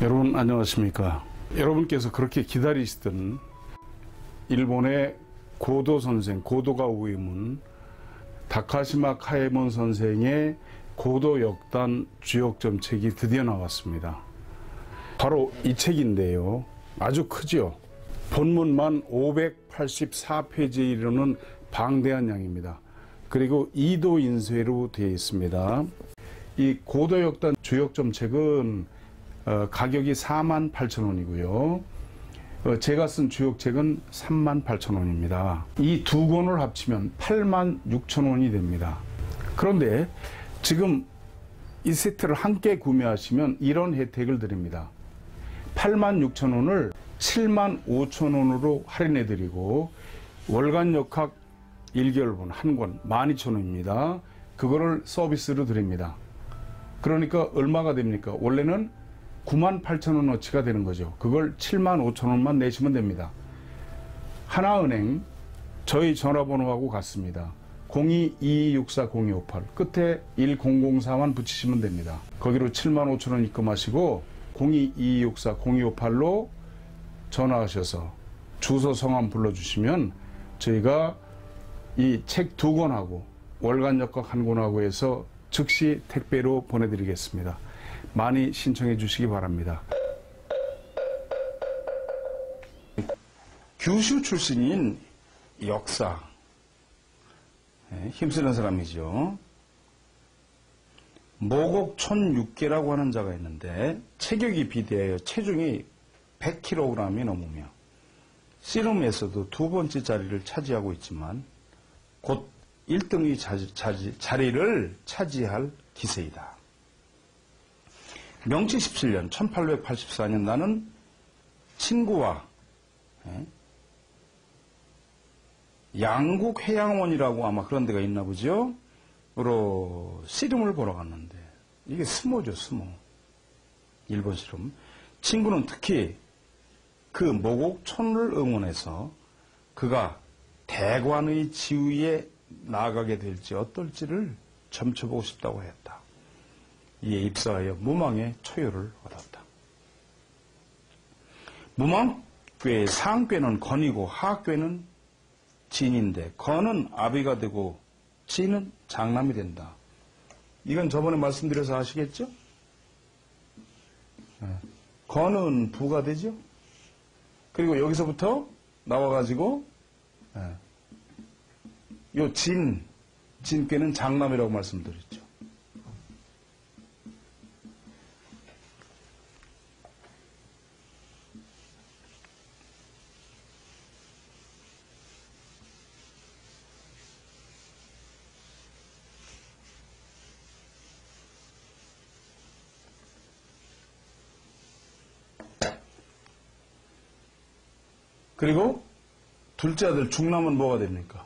여러분 안녕하십니까. 여러분께서 그렇게 기다리시던 일본의 고도 선생, 고도가 우이문 다카시마 카에몬 선생의 고도 역단 주역점 책이 드디어 나왔습니다. 바로 이 책인데요. 아주 크죠. 본문만 584페이지에 이르는 방대한 양입니다. 그리고 2도 인쇄로 되어 있습니다. 이 고도 역단 주역점 책은 가격이 48,000원이고요. 제가 쓴 주역책은 38,000원입니다. 이 두 권을 합치면 86,000원이 됩니다. 그런데 지금 이 세트를 함께 구매하시면 이런 혜택을 드립니다. 86,000원을 75,000원으로 할인해 드리고 월간 역학 1개월분 한 권 12,000원입니다. 그거를 서비스로 드립니다. 그러니까 얼마가 됩니까? 원래는 98,000원어치가 되는 거죠. 그걸 75,000원만 내시면 됩니다. 하나은행 저희 전화번호하고 같습니다. 02-2264-0258 끝에 1004만 붙이시면 됩니다. 거기로 75,000원 입금하시고 02-2264-0258로 전화하셔서 주소 성함 불러주시면 저희가 이 책 두 권하고 월간 역학 한 권하고 해서 즉시 택배로 보내드리겠습니다. 많이 신청해 주시기 바랍니다. 규슈 출신인 역사 힘쓰는 사람이죠. 모곡촌육계라고 하는 자가 있는데 체격이 비대해요. 체중이 100kg이 넘으며 씨름에서도 두 번째 자리를 차지하고 있지만 곧 1등의 자리를 차지할 기세이다. 명치 17년 1884년 나는 친구와 양국해양원이라고 아마 그런 데가 있나 보죠. 으로 씨름을 보러 갔는데 이게 스모죠, 스모. 일본 씨름. 친구는 특히 그 모곡촌을 응원해서 그가 대관의 지위에 나아가게 될지 어떨지를 점쳐보고 싶다고 했다. 이에 입사하여 무망의 초유를 얻었다. 무망괴의 상괴는 건이고 하괴는 진인데 건은 아비가 되고 진은 장남이 된다. 이건 저번에 말씀드려서 아시겠죠? 건은 부가 되죠? 그리고 여기서부터 나와가지고 요 진괴는 장남이라고 말씀드렸죠. 그리고 둘째 아들 중남은 뭐가 됩니까?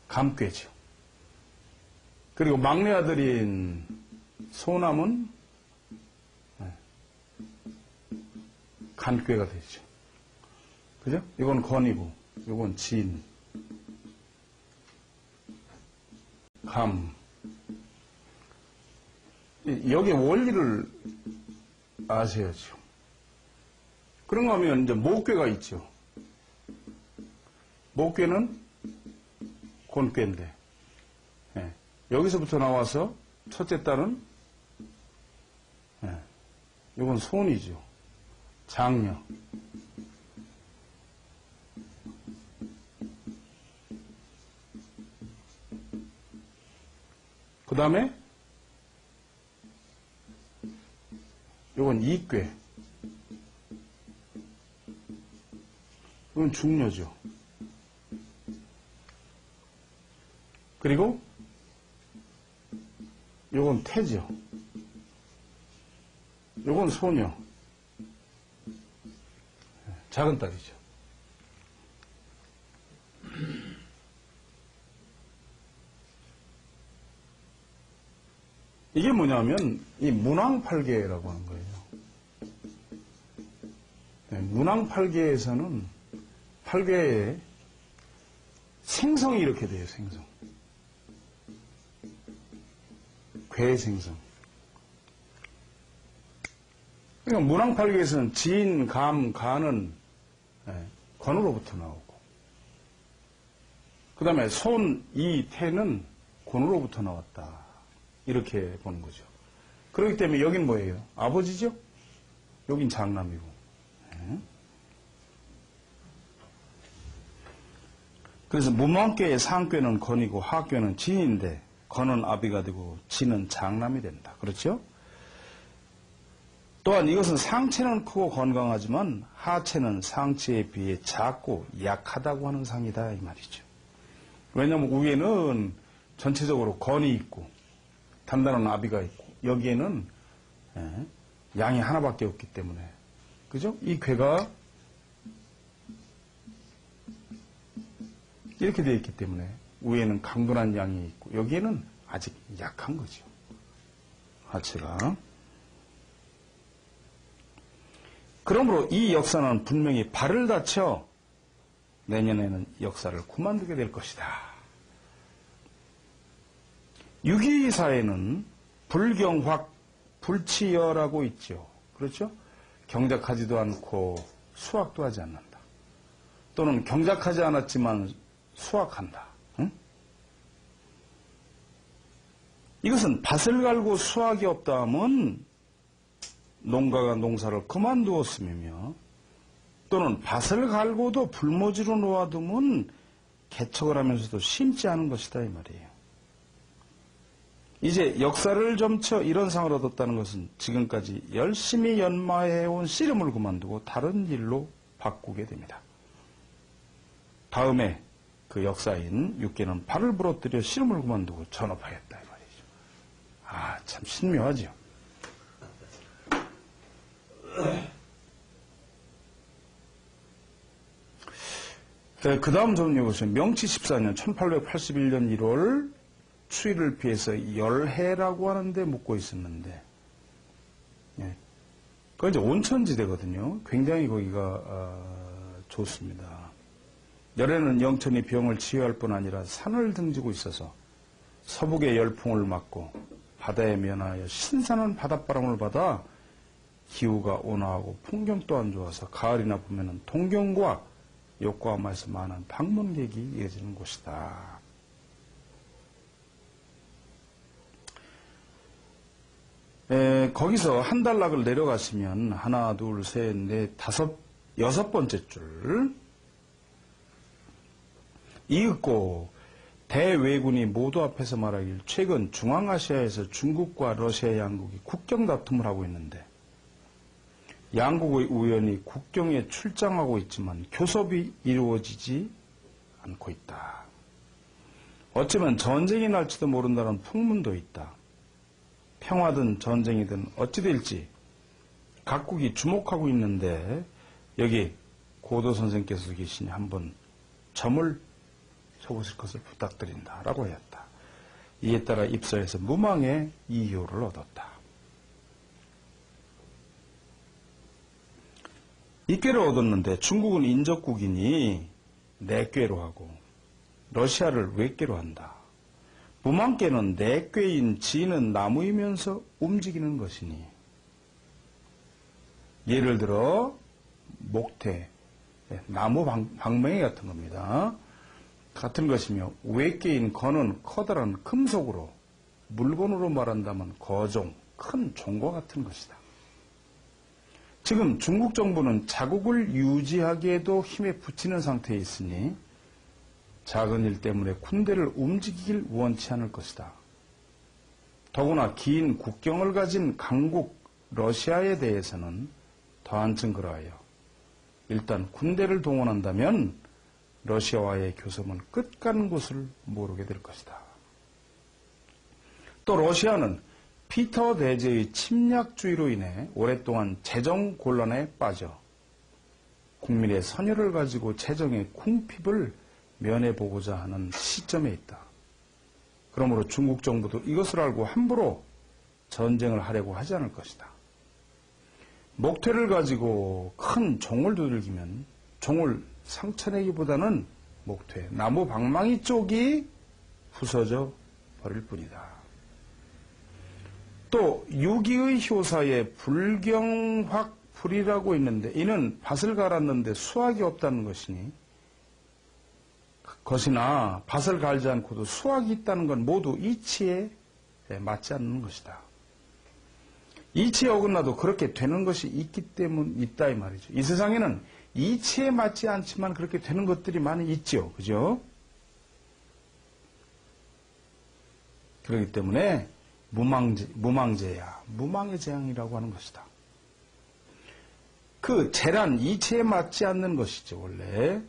감괴죠. 그리고 막내 아들인 소남은 간괴가 되죠. 그죠? 이건 건이고, 이건 진, 감. 여기에 원리를 아셔야죠. 그런가 하면 이제 목괴가 있죠. 목괴는 곤괴인데, 여기서부터 나와서 첫째 딸은, 이건 손이죠. 장녀. 그 다음에, 이건 이괴. 이건 중녀죠. 그리고 요건 태죠. 요건 소녀. 작은 딸이죠. 이게 뭐냐면 이 문왕팔계라고 하는 거예요. 문왕팔계에서는 팔계에 생성이 이렇게 돼요. 생성. 괴 생성. 그러니까 문왕팔기에서는 진, 감, 가는 건으로부터 나오고, 그 다음에 손, 이, 태는 곤으로부터 나왔다. 이렇게 보는 거죠. 그렇기 때문에 여긴 뭐예요? 아버지죠? 여긴 장남이고. 그래서 문왕괴의 상괴는 건이고 하괴는 진인데, 건은 아비가 되고 진은 장남이 된다. 그렇죠? 또한 이것은 상체는 크고 건강하지만 하체는 상체에 비해 작고 약하다고 하는 상이다 이 말이죠. 왜냐하면 위에는 전체적으로 건이 있고 단단한 아비가 있고 여기에는 양이 하나밖에 없기 때문에, 그죠? 이 괴가 이렇게 되어 있기 때문에 위에는 강건한 양이 있고 여기에는 아직 약한 거죠. 하체가. 그러므로 이 역사는 분명히 발을 다쳐 내년에는 역사를 그만두게 될 것이다. 유기사에는 불경확, 불치여라고 있죠. 그렇죠? 경작하지도 않고 수확도 하지 않는다. 또는 경작하지 않았지만 수확한다. 응? 이것은 밭을 갈고 수확이 없다 하면 농가가 농사를 그만두었음이며, 또는 밭을 갈고도 불모지로 놓아두면 개척을 하면서도 심지 않은 것이다 이 말이에요. 이제 역사를 점쳐 이런 상을 얻었다는 것은 지금까지 열심히 연마해온 씨름을 그만두고 다른 일로 바꾸게 됩니다. 다음에 그 역사인 육계는 발을 부러뜨려 씨름을 그만두고 전업하였다 이 말이죠. 아, 참 신묘하죠. 그 다음 점을 보시면 명치 14년 1881년 1월 추위를 피해서 열해라고 하는데 묵고 있었는데, 그건 이제 온천지대거든요. 굉장히 거기가 좋습니다. 열해는 영천이 병을 치유할 뿐 아니라 산을 등지고 있어서 서북의 열풍을 맞고 바다에 면하여 신선한 바닷바람을 받아 기후가 온화하고 풍경 또한 좋아서 가을이나 봄에는 동경과 요코하마에서 많은 방문객이 이어지는 곳이다. 거기서 한 단락을 내려가시면 하나, 둘, 셋, 넷, 다섯, 여섯 번째 줄 이윽고 대외군이 모두 앞에서 말하길 최근 중앙아시아에서 중국과 러시아 양국이 국경 다툼을 하고 있는데 양국의 의원이 국경에 출장하고 있지만 교섭이 이루어지지 않고 있다. 어쩌면 전쟁이 날지도 모른다는 풍문도 있다. 평화든 전쟁이든 어찌 될지 각국이 주목하고 있는데 여기 고도 선생께서 계시니 한번 점을 쳐보실 것을 부탁드린다 라고 하였다. 이에 따라 입서에서 무망의 이효를 얻었다. 이꾀를 얻었는데 중국은 인접국이니 내꾀로 하고 러시아를 외꾀로 한다. 무망께는 내꾀인 지는 나무이면서 움직이는 것이니, 예를 들어 목태, 나무 방망이 같은 겁니다. 같은 것이며 외꾀인 건은 커다란 금속으로, 물건으로 말한다면 거종, 큰 종과 같은 것이다. 지금 중국 정부는 자국을 유지하기에도 힘에 부치는 상태에 있으니 작은 일 때문에 군대를 움직이길 원치 않을 것이다. 더구나 긴 국경을 가진 강국 러시아에 대해서는 더 한층 그러하여 일단 군대를 동원한다면 러시아와의 교섭은 끝 가는 곳을 모르게 될 것이다. 또 러시아는 피터 대제의 침략주의로 인해 오랫동안 재정 곤란에 빠져 국민의 선열을 가지고 재정의 궁핍을 면해보고자 하는 시점에 있다. 그러므로 중국 정부도 이것을 알고 함부로 전쟁을 하려고 하지 않을 것이다. 목퇴를 가지고 큰 종을 두들기면 종을 상처내기보다는 목퇴, 나무 방망이 쪽이 부서져 버릴 뿐이다. 또 유기의 효사에 불경확불이라고 있는데 이는 밭을 갈았는데 수확이 없다는 것이나 밭을 갈지 않고도 수확이 있다는 건 모두 이치에 맞지 않는 것이다. 이치에 어긋나도 그렇게 되는 것이 있기 때문 있다 이 말이죠. 이 세상에는 이치에 맞지 않지만 그렇게 되는 것들이 많이 있죠. 그죠? 그렇기 때문에 무망재야. 무망의 재앙이라고 하는 것이다. 그 재란 이치에 맞지 않는 것이죠. 원래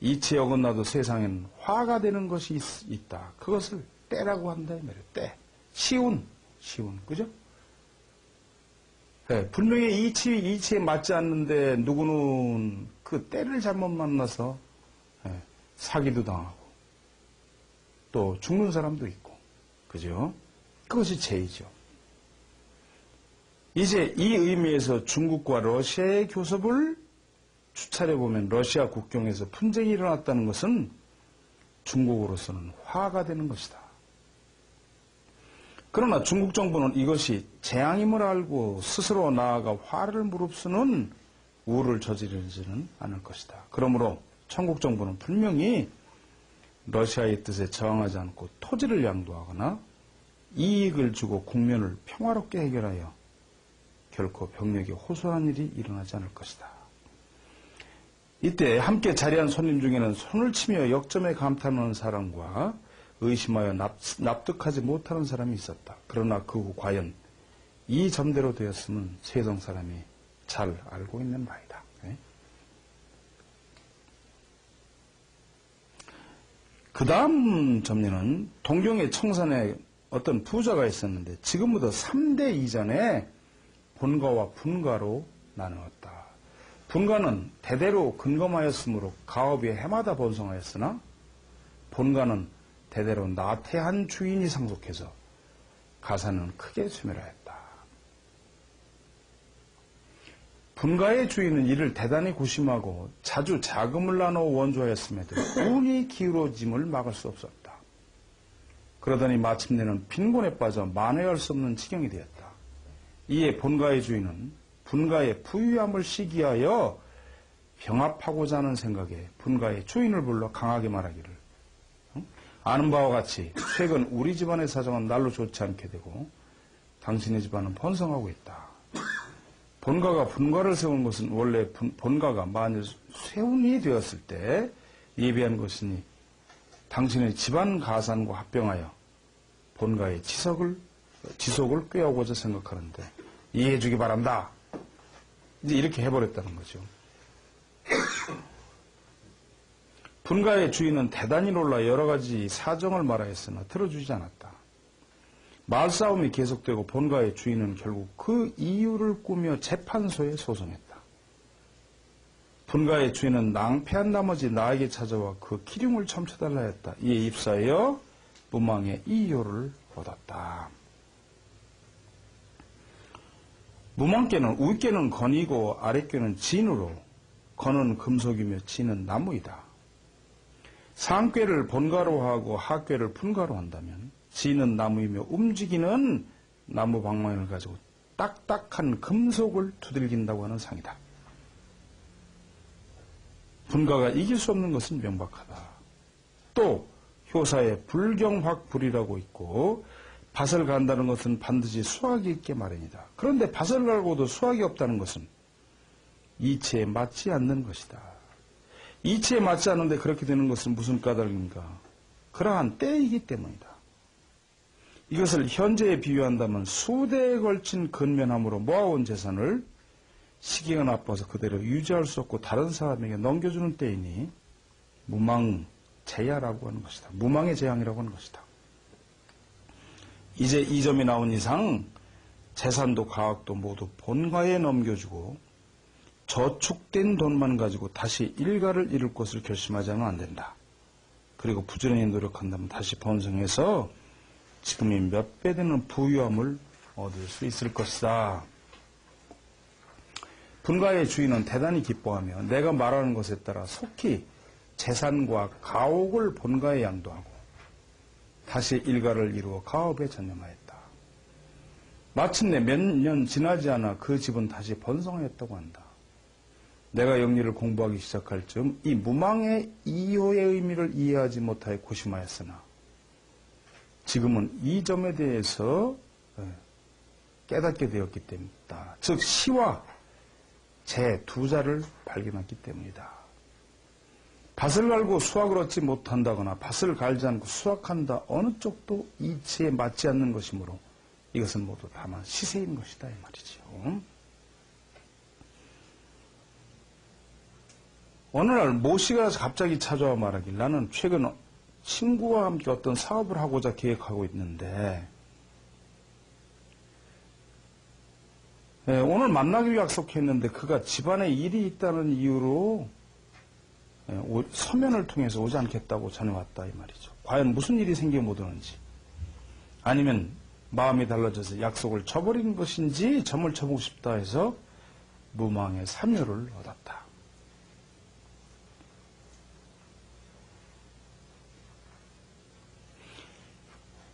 이치에 어긋나도 세상에는 화가 되는 것이 있다. 그것을 때라고 한다 이 말이에요. 때. 시운. 그죠? 네, 분명히 이치에 맞지 않는데 누구는 그 때를 잘못 만나서 사기도 당하고 또 죽는 사람도 있고 그죠? 그것이 죄이죠. 이제 이 의미에서 중국과 러시아의 교섭을 추찰해보면 러시아 국경에서 분쟁이 일어났다는 것은 중국으로서는 화가 되는 것이다. 그러나 중국 정부는 이것이 재앙임을 알고 스스로 나아가 화를 무릅쓰는 우를 저지르지는 않을 것이다. 그러므로 청국 정부는 분명히 러시아의 뜻에 저항하지 않고 토지를 양도하거나 이익을 주고 국면을 평화롭게 해결하여 결코 병력이 호소한 일이 일어나지 않을 것이다. 이때 함께 자리한 손님 중에는 손을 치며 역점에 감탄하는 사람과 의심하여 납득하지 못하는 사람이 있었다. 그러나 그 후 과연 이 점대로 되었음은 세종 사람이 잘 알고 있는 바이다. 그 다음 점리는 동경의 청산에 어떤 부자가 있었는데 지금부터 3대 이전에 본가와 분가로 나누었다. 분가는 대대로 근검하였으므로 가업이 해마다 번성하였으나 본가는 대대로 나태한 주인이 상속해서 가사는 크게 소멸하였다. 분가의 주인은 이를 대단히 고심하고 자주 자금을 나눠 원조하였음에도 운이 기울어짐을 막을 수 없었다. 그러더니 마침내는 빈곤에 빠져 만회할 수 없는 지경이 되었다. 이에 본가의 주인은 분가의 부유함을 시기하여 병합하고자 하는 생각에 분가의 주인을 불러 강하게 말하기를 아는 바와 같이 최근 우리 집안의 사정은 날로 좋지 않게 되고 당신의 집안은 번성하고 있다. 본가가 분가를 세운 것은 원래 본가가 만일 세운이 되었을 때 예비한 것이니 당신의 집안 가산과 합병하여 본가의 지속을 꾀하고자 생각하는데 이해해 주기 바란다. 이제 이렇게 해버렸다는 거죠. 분가의 주인은 대단히 놀라 여러 가지 사정을 말하였으나 들어주지 않았다. 말싸움이 계속되고 본가의 주인은 결국 그 이유를 꾸며 재판소에 소송했다. 분가의 주인은 낭패한 나머지 나에게 찾아와 그 기륭을 첨쳐달라 했다. 이에 입사하여 무망의 이효를 얻었다. 무망께는 윗께는 건이고 아랫께는 진으로 건은 금속이며 진은 나무이다. 상꾀를 본가로 하고 하꾀를 분가로 한다면 진은 나무이며 움직이는 나무 방망이를 가지고 딱딱한 금속을 두들긴다고 하는 상이다. 분가가 이길 수 없는 것은 명백하다. 또 효사에 불경확불이라고 있고 밭을 간다는 것은 반드시 수확이 있게 마련이다. 그런데 밭을 갈고도 수확이 없다는 것은 이치에 맞지 않는 것이다. 이치에 맞지 않는데 그렇게 되는 것은 무슨 까닭인가? 그러한 때이기 때문이다. 이것을 현재에 비유한다면 수대에 걸친 근면함으로 모아온 재산을 시기가 나빠서 그대로 유지할 수 없고 다른 사람에게 넘겨주는 때이니 무망재야라고 하는 것이다. 무망의 재앙이라고 하는 것이다. 이제 이 점이 나온 이상 재산도 가학도 모두 본가에 넘겨주고 저축된 돈만 가지고 다시 일가를 이룰 것을 결심하지 않으면 안 된다. 그리고 부지런히 노력한다면 다시 번성해서 지금이 몇 배 되는 부유함을 얻을 수 있을 것이다. 분가의 주인은 대단히 기뻐하며 내가 말하는 것에 따라 속히 재산과 가옥을 본가에 양도하고 다시 일가를 이루어 가업에 전념하였다. 마침내 몇 년 지나지 않아 그 집은 다시 번성하였다고 한다. 내가 영리를 공부하기 시작할 즈음 이 무망의 이효의 의미를 이해하지 못하여 고심하였으나 지금은 이 점에 대해서 깨닫게 되었기 때문이다. 즉 시와 제 두 자를 발견했기 때문이다. 밭을 갈고 수확을 얻지 못한다거나 밭을 갈지 않고 수확한다 어느 쪽도 이치에 맞지 않는 것이므로 이것은 모두 다만 시세인 것이다 이 말이죠. 어느 날 모씨가 갑자기 찾아와 말하길 나는 최근 친구와 함께 어떤 사업을 하고자 계획하고 있는데 오늘 만나기로 약속했는데 그가 집안에 일이 있다는 이유로 서면을 통해서 오지 않겠다고 전해왔다 이 말이죠. 과연 무슨 일이 생겨 못 오는지 아니면 마음이 달라져서 약속을 쳐버린 것인지 점을 쳐보고 싶다 해서 무망의 사묘를 얻었다.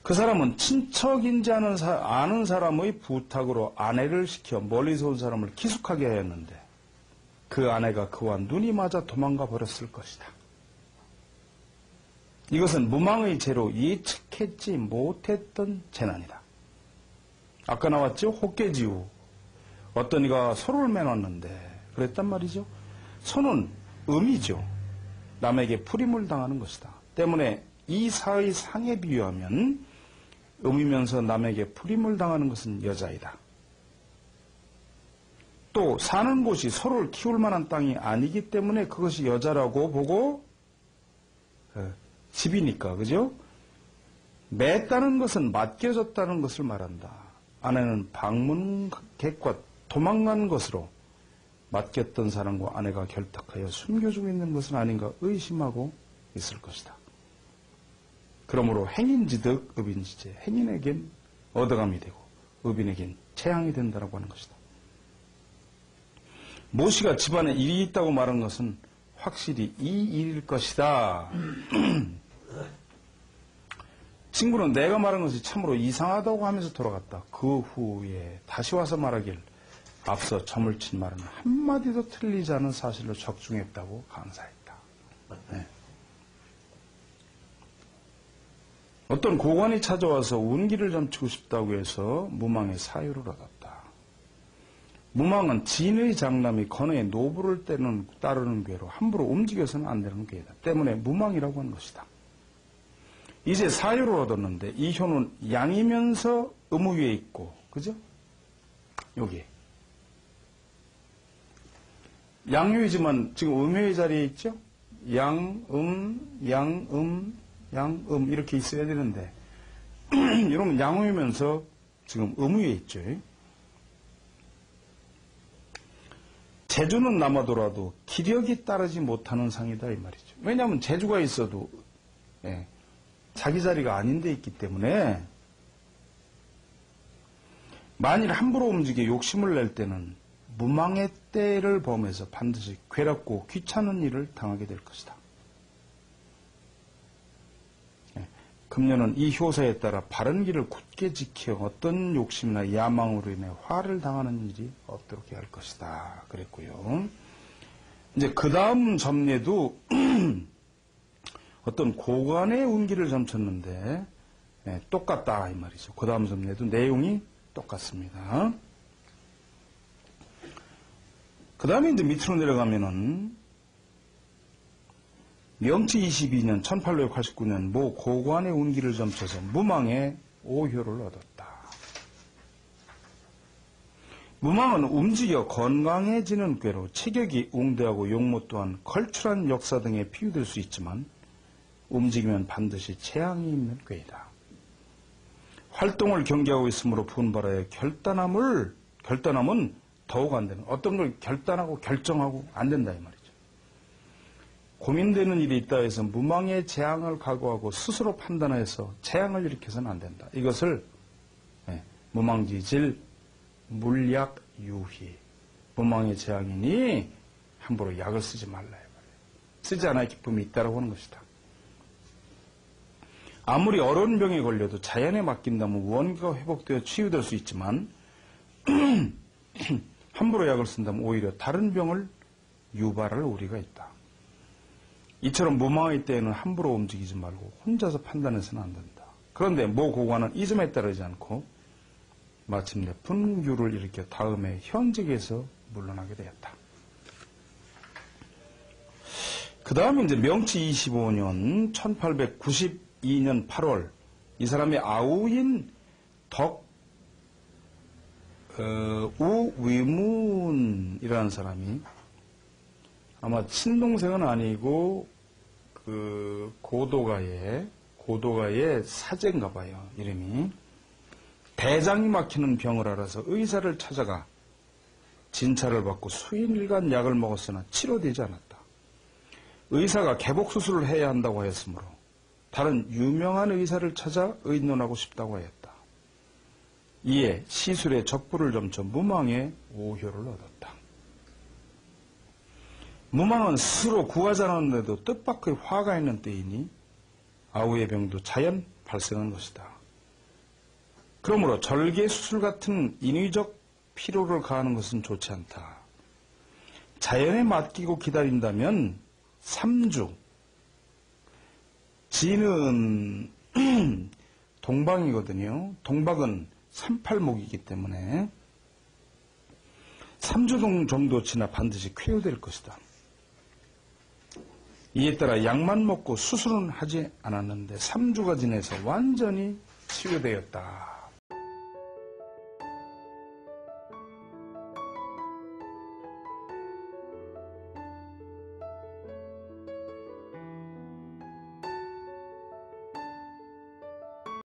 그 사람은 친척인지 아는 사람의 부탁으로 아내를 시켜 멀리서 온 사람을 기숙하게 하였는데 그 아내가 그와 눈이 맞아 도망가 버렸을 것이다. 이것은 무망의 죄로 예측했지 못했던 재난이다. 아까 나왔죠? 혹계지우. 어떤 이가 소를 매놨는데 그랬단 말이죠. 소는 음이죠. 남에게 풀임을 당하는 것이다. 때문에 이 사의 상에 비유하면 음이면서 남에게 풀임을 당하는 것은 여자이다. 또 사는 곳이 소를 키울 만한 땅이 아니기 때문에 그것이 여자라고 보고 집이니까 그죠? 맸다는 것은 맡겨졌다는 것을 말한다. 아내는 방문객과 도망간 것으로 맡겼던 사람과 아내가 결탁하여 숨겨주고 있는 것은 아닌가 의심하고 있을 것이다. 그러므로 행인지득 의인지제 행인에겐 얻어감이 되고 의인에겐 재앙이 된다라고 하는 것이다. 모씨가 집안에 일이 있다고 말한 것은 확실히 이 일일 것이다. 친구는 내가 말한 것이 참으로 이상하다고 하면서 돌아갔다. 그 후에 다시 와서 말하길 앞서 점을 친 말은 한마디도 틀리지 않은 사실로 적중했다고 강사했다. 네. 어떤 고관이 찾아와서 운기를 점치고 싶다고 해서 무망의 사유를 얻었다. 무망은 진의 장남이 건의 노부를 따르는 괴로 함부로 움직여서는 안 되는 괴이다. 때문에 무망이라고 하는 것이다. 이제 사유를 얻었는데 이 효는 양이면서 의무 위에 있고 그죠? 여기 양효이지만 지금 음효의 자리에 있죠? 양음 이렇게 있어야 되는데 이러면 양효이면서 지금 의무 위에 있죠. 재주는 남아도라도 기력이 따르지 못하는 상이다 이 말이죠. 왜냐하면 재주가 있어도 자기 자리가 아닌 데 있기 때문에 만일 함부로 움직여 욕심을 낼 때는 무망의 때를 범해서 반드시 괴롭고 귀찮은 일을 당하게 될 것이다. 금년은 이 효사에 따라 바른 길을 굳게 지켜 어떤 욕심이나 야망으로 인해 화를 당하는 일이 없도록 해야 할 것이다. 그랬고요. 이제 그 다음 점례도 어떤 고관의 운기를 점쳤는데 똑같다 이 말이죠. 그 다음 점례도 내용이 똑같습니다. 그 다음에 이제 밑으로 내려가면은 명치 22년 1889년 모 고관의 운기를 점쳐서 무망의 오효를 얻었다. 무망은 움직여 건강해지는 꾀로 체격이 웅대하고 용모 또한 걸출한 역사 등에 비유될 수 있지만 움직이면 반드시 재앙이 있는 꾀이다. 활동을 경계하고 있으므로 분발하여 결단함은 더욱 안 되는 어떤 걸 결단하고 결정하고 안 된다 이 말이죠. 고민되는 일이 있다 해서 무망의 재앙을 각오하고 스스로 판단해서 재앙을 일으켜서는 안 된다. 이것을 무망지질 물약유희 무망의 재앙이니 함부로 약을 쓰지 말라. 쓰지 않아야 기쁨이 있다라고 하는 것이다. 아무리 어려운 병에 걸려도 자연에 맡긴다면 원기가 회복되어 치유될 수 있지만 함부로 약을 쓴다면 오히려 다른 병을 유발할 우려가 있다. 이처럼 무망의 때에는 함부로 움직이지 말고 혼자서 판단해서는 안 된다. 그런데 모 고관은 이 점에 따르지 않고 마침내 분규를 일으켜 다음에 현직에서 물러나게 되었다. 그 다음에 이제 명치 25년 1892년 8월 이 사람의 아우인 우위문이라는 사람이 아마 친동생은 아니고 그 고도가의 사제인가 봐요. 이름이. 대장이 막히는 병을 알아서 의사를 찾아가 진찰을 받고 수일간 약을 먹었으나 치료되지 않았다. 의사가 개복수술을 해야 한다고 하였으므로 다른 유명한 의사를 찾아 의논하고 싶다고 하였다. 이에 시술에 적부를 점쳐 무망의 오효를 얻었다. 무망은 스스로 구하지 않았는데도 뜻밖의 화가 있는 때이니 아우의 병도 자연 발생한 것이다. 그러므로 절개 수술 같은 인위적 피로를 가하는 것은 좋지 않다. 자연에 맡기고 기다린다면 3주. 지는 동방이거든요. 동박은 38목이기 때문에 3주 정도 지나 반드시 쾌유될 것이다. 이에 따라 약만 먹고 수술은 하지 않았는데 3주가 지나서 완전히 치유되었다.